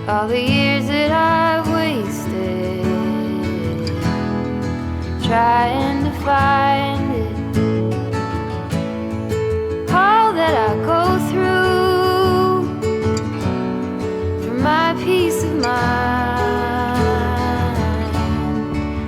all the years that I've wasted trying to find it, all that I go through for my peace of mind.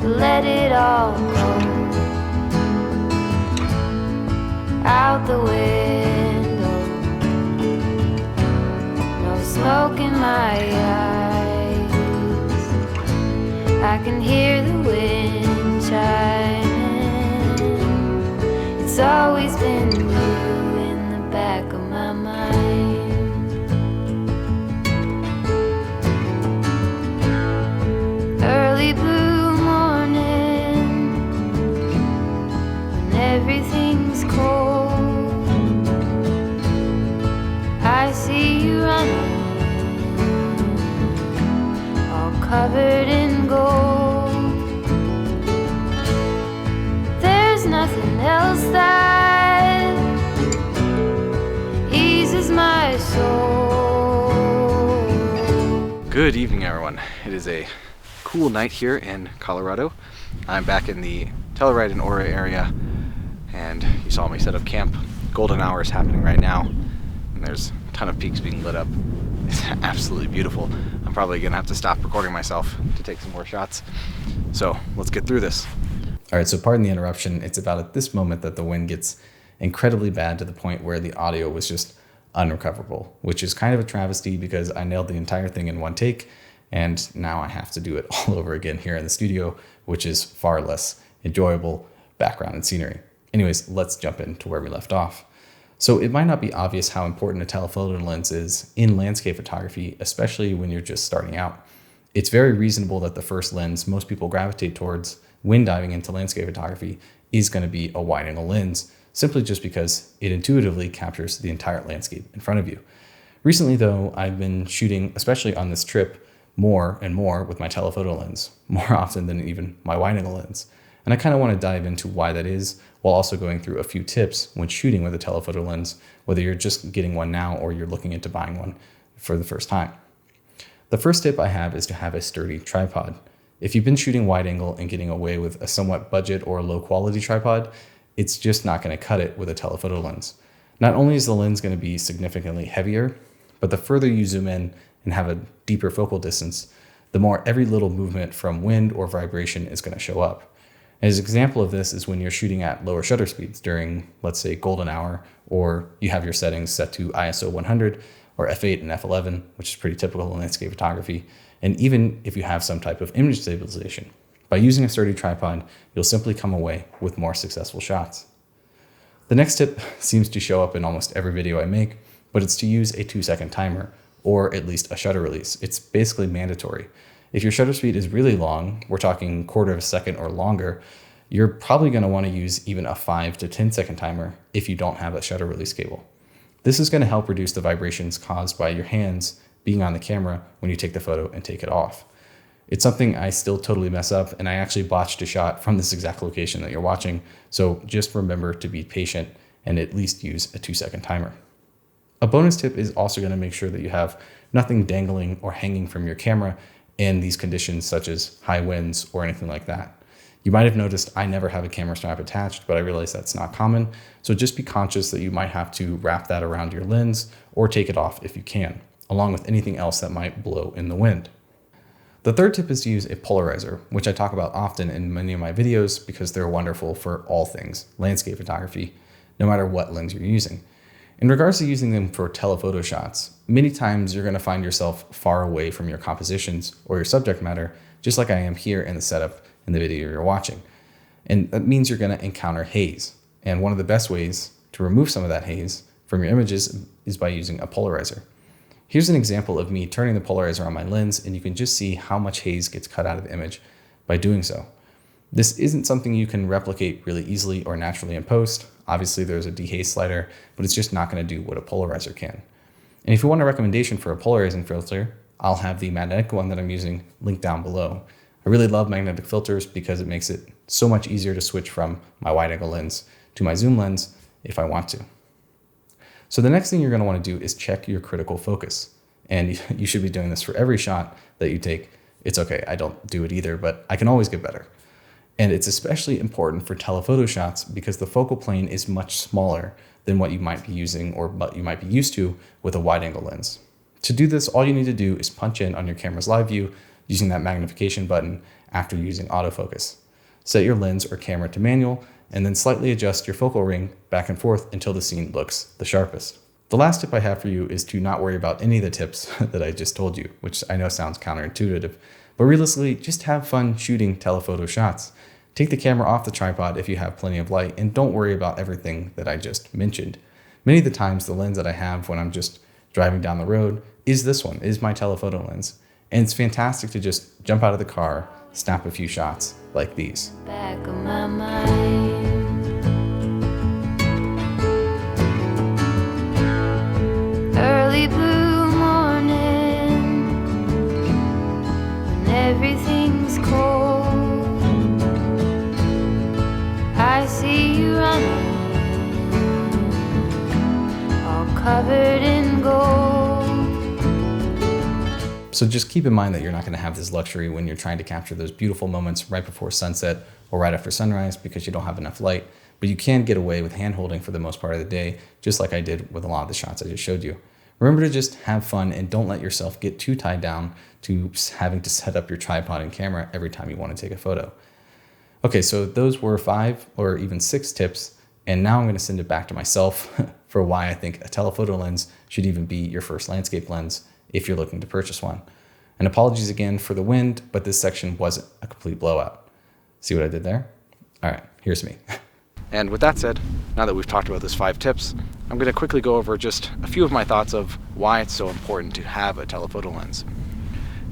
Let it all go out the window, no smoke in my eyes, I can hear the wind chiming. It's always been you in the back of my mind. Early blue morning, when everything's cold, I see you running, all covered in gold. There's nothing else that eases my soul. Good evening, everyone. It is a cool night here in Colorado. I'm back in the Telluride and Aura area, and you saw me set up camp. Golden hour is happening right now, and there's a ton of peaks being lit up. It's absolutely beautiful. I'm probably gonna have to stop recording myself to take some more shots. So let's get through this. All right, so pardon the interruption. It's about at this moment that the wind gets incredibly bad to the point where the audio was just unrecoverable, which is kind of a travesty because I nailed the entire thing in one take, and now I have to do it all over again here in the studio, which is far less enjoyable background and scenery. Anyways, let's jump into where we left off. So it might not be obvious how important a telephoto lens is in landscape photography, especially when you're just starting out. It's very reasonable that the first lens most people gravitate towards when diving into landscape photography is going to be a wide-angle lens, simply just because it intuitively captures the entire landscape in front of you. Recently, though, I've been shooting, especially on this trip, more and more with my telephoto lens, more often than even my wide-angle lens. And I kind of want to dive into why that is, while also going through a few tips when shooting with a telephoto lens, whether you're just getting one now or you're looking into buying one for the first time. The first tip I have is to have a sturdy tripod. If you've been shooting wide angle and getting away with a somewhat budget or low quality tripod, it's just not going to cut it with a telephoto lens. Not only is the lens going to be significantly heavier, but the further you zoom in and have a deeper focal distance, the more every little movement from wind or vibration is going to show up. As an example of this is when you're shooting at lower shutter speeds during, let's say, golden hour, or you have your settings set to ISO 100 or f8 and f11, which is pretty typical in landscape photography, and even if you have some type of image stabilization. By using a sturdy tripod, you'll simply come away with more successful shots. The next tip seems to show up in almost every video I make, but it's to use a 2-second timer, or at least a shutter release. It's basically mandatory. If your shutter speed is really long, we're talking quarter of a second or longer, you're probably going to want to use even a 5 to 10 second timer if you don't have a shutter release cable. This is going to help reduce the vibrations caused by your hands being on the camera when you take the photo and take it off. It's something I still totally mess up, and I actually botched a shot from this exact location that you're watching, so just remember to be patient and at least use a 2-second timer. A bonus tip is also going to make sure that you have nothing dangling or hanging from your camera in these conditions such as high winds or anything like that. You might have noticed I never have a camera strap attached, but I realize that's not common. So just be conscious that you might have to wrap that around your lens or take it off if you can, along with anything else that might blow in the wind. The third tip is to use a polarizer, which I talk about often in many of my videos because they're wonderful for all things landscape photography, no matter what lens you're using. In regards to using them for telephoto shots, many times you're going to find yourself far away from your compositions or your subject matter, just like I am here in the setup in the video you're watching. And that means you're going to encounter haze. And one of the best ways to remove some of that haze from your images is by using a polarizer. Here's an example of me turning the polarizer on my lens, and you can just see how much haze gets cut out of the image by doing so. This isn't something you can replicate really easily or naturally in post. Obviously there's a dehaze slider, but it's just not going to do what a polarizer can. And if you want a recommendation for a polarizing filter, I'll have the magnetic one that I'm using linked down below. I really love magnetic filters because it makes it so much easier to switch from my wide angle lens to my zoom lens if I want to. So the next thing you're going to want to do is check your critical focus. And you should be doing this for every shot that you take. It's okay, I don't do it either, but I can always get better. And it's especially important for telephoto shots because the focal plane is much smaller than what you might be using or what you might be used to with a wide angle lens. To do this, all you need to do is punch in on your camera's live view using that magnification button after using autofocus. Set your lens or camera to manual and then slightly adjust your focal ring back and forth until the scene looks the sharpest. The last tip I have for you is to not worry about any of the tips that I just told you, which I know sounds counterintuitive, but realistically, just have fun shooting telephoto shots. Take the camera off the tripod if you have plenty of light, and don't worry about everything that I just mentioned. Many of the times, the lens that I have when I'm just driving down the road is this one, is my telephoto lens. And it's fantastic to just jump out of the car, snap a few shots like these. Back of my mind. Early blue morning, when everything's cold, I see you running, all covered in gold. So just keep in mind that you're not going to have this luxury when you're trying to capture those beautiful moments right before sunset or right after sunrise because you don't have enough light, but you can get away with hand holding for the most part of the day, just like I did with a lot of the shots I just showed you. Remember to just have fun and don't let yourself get too tied down to having to set up your tripod and camera every time you want to take a photo. Okay, so those were 5 or even 6 tips, and now I'm going to send it back to myself for why I think a telephoto lens should even be your first landscape lens if you're looking to purchase one. And apologies again for the wind, but this section wasn't a complete blowout. See what I did there? All right, here's me. And with that said, now that we've talked about those 5 tips, I'm going to quickly go over just a few of my thoughts of why it's so important to have a telephoto lens.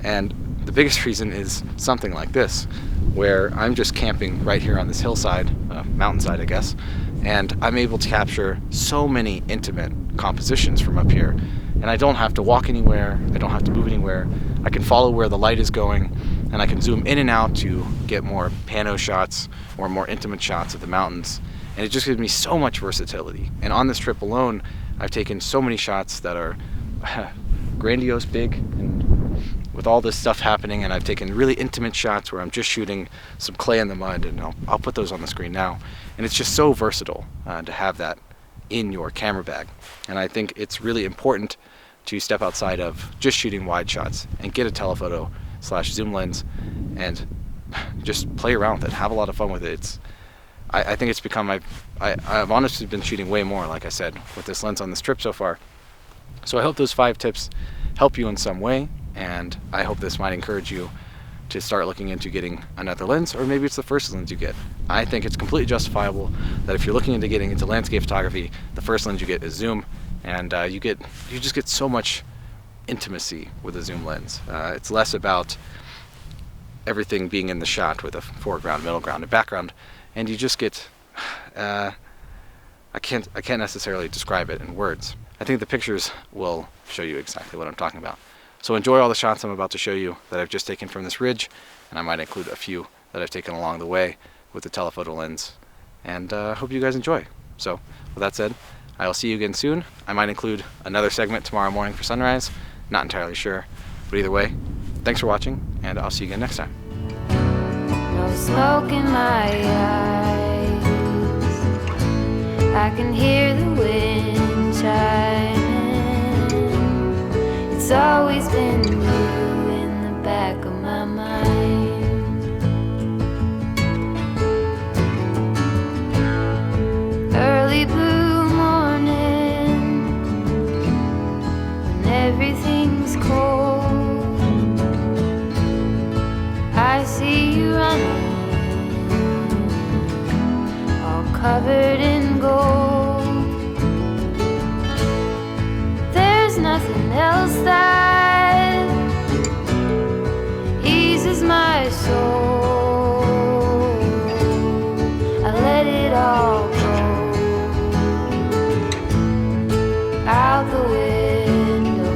And the biggest reason is something like this, where I'm just camping right here on this hillside, mountainside I guess, and I'm able to capture so many intimate compositions from up here. And I don't have to walk anywhere, I don't have to move anywhere. I can follow where the light is going, and I can zoom in and out to get more pano shots or more intimate shots of the mountains. And it just gives me so much versatility. And on this trip alone, I've taken so many shots that are grandiose, big, and with all this stuff happening, and I've taken really intimate shots where I'm just shooting some clay in the mud, and I'll put those on the screen now. And it's just so versatile to have that in your camera bag. And I think it's really important to step outside of just shooting wide shots and get a telephoto / zoom lens and just play around with it, have a lot of fun with it. I think it's become I've honestly been shooting way more, like I said, with this lens on this trip so far. So I hope those 5 tips help you in some way, and I hope this might encourage you to start looking into getting another lens, or maybe it's the first lens you get. I think it's completely justifiable that if you're looking into getting into landscape photography, the first lens you get is zoom, and you just get so much intimacy with a zoom lens. It's less about everything being in the shot with a foreground, middle ground, and background, and you just get I can't necessarily describe it in words. I think the pictures will show you exactly what I'm talking about. So enjoy all the shots I'm about to show you that I've just taken from this ridge, and I might include a few that I've taken along the way with the telephoto lens, and hope you guys enjoy. So with that said, I'll see you again soon. I might include another segment tomorrow morning for sunrise, not entirely sure, but either way, thanks for watching, and I'll see you again next time. No smoke in my eyes, I can hear the wind chiming. It's always been you in the back of my mind. Early blue morning, when everything's cold, I see you running, all covered in gold. There's nothing else that eases my soul. I let it all go out the window.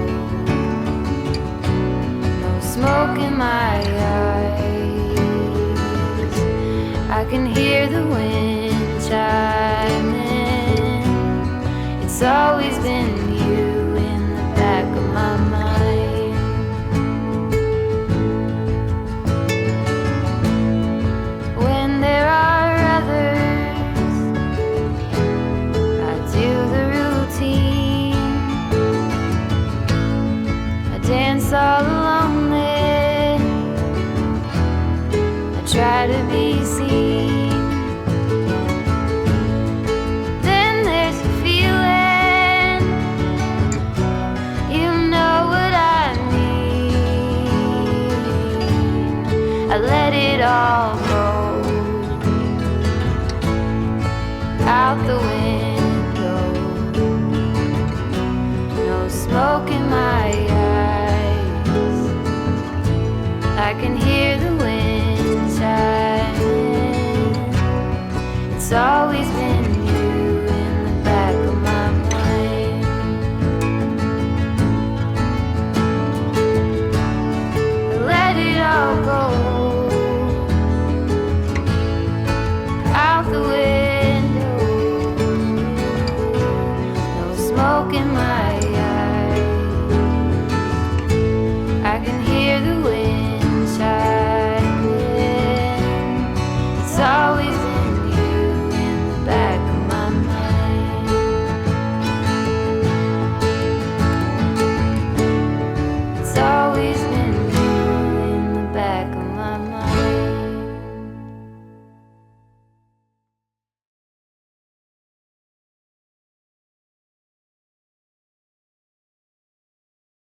No smoke in my eyes, I can hear the wind chiming. It's always been you in the back of my mind. try to be seen. Then there's a feeling, you know what I mean. I let it all go out the window. No smoke in my eyes, I can hear the wind chime. It's always been